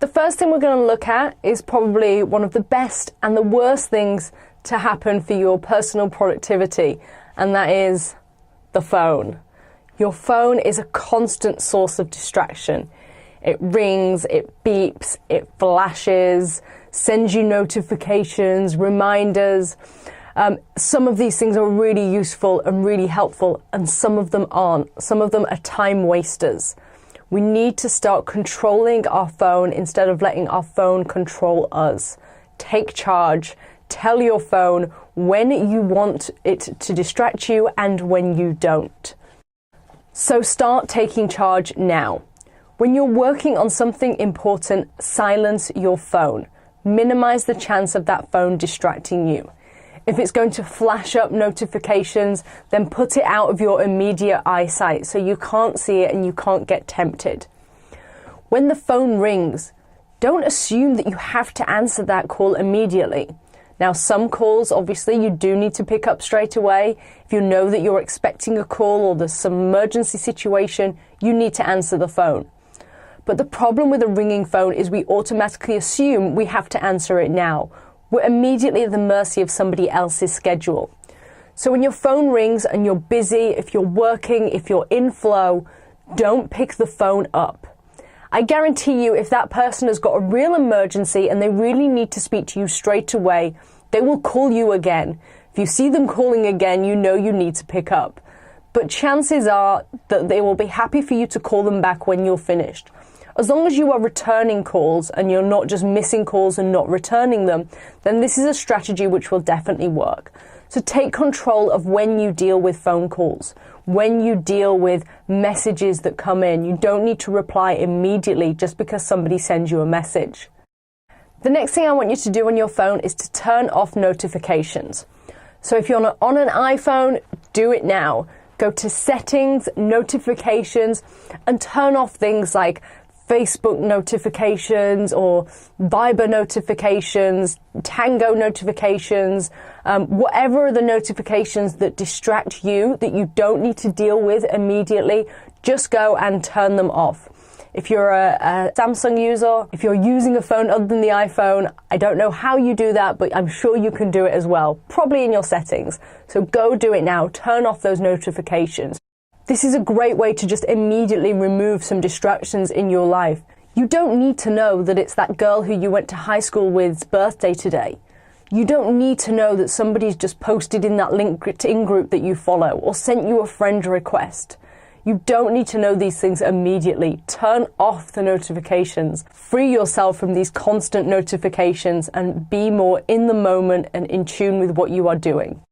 The first thing we're going to look at is probably one of the best and the worst things to happen for your personal productivity, and that is the phone. Your phone is a constant source of distraction. It rings, it beeps, it flashes, sends you notifications, reminders. Some of these things are really useful and really helpful, and some of them aren't. Some of them are time wasters. We need to start controlling our phone instead of letting our phone control us. Take charge. Tell your phone when you want it to distract you and when you don't. So start taking charge now. When you're working on something important, silence your phone. Minimize the chance of that phone distracting you. If it's going to flash up notifications, then put it out of your immediate eyesight so you can't see it and you can't get tempted. When the phone rings, don't assume that you have to answer that call immediately. Now, some calls, obviously, you do need to pick up straight away. If you know that you're expecting a call or there's some emergency situation, you need to answer the phone. But the problem with a ringing phone is we automatically assume we have to answer it now. We're immediately at the mercy of somebody else's schedule. So when your phone rings and you're busy, if you're working, if you're in flow, don't pick the phone up. I guarantee you, if that person has got a real emergency and they really need to speak to you straight away, they will call you again. If you see them calling again, you know you need to pick up. But chances are that they will be happy for you to call them back when you're finished. As long as you are returning calls and you're not just missing calls and not returning them, then this is a strategy which will definitely work. So take control of when you deal with phone calls, when you deal with messages that come in. You don't need to reply immediately just because somebody sends you a message. The next thing I want you to do on your phone is to turn off notifications. So if you're on an iPhone, do it now. Go to Settings, Notifications, and turn off things like Facebook notifications or Viber notifications, Tango notifications, whatever are the notifications that distract you, that you don't need to deal with immediately, just go and turn them off. If you're a Samsung user, if you're using a phone other than the iPhone, I don't know how you do that, but I'm sure you can do it as well, probably in your settings. So go do it now, turn off those notifications. This is a great way to just immediately remove some distractions in your life. You don't need to know that it's that girl who you went to high school with's birthday today. You don't need to know that somebody's just posted in that LinkedIn group that you follow or sent you a friend request. You don't need to know these things immediately. Turn off the notifications. Free yourself from these constant notifications and be more in the moment and in tune with what you are doing.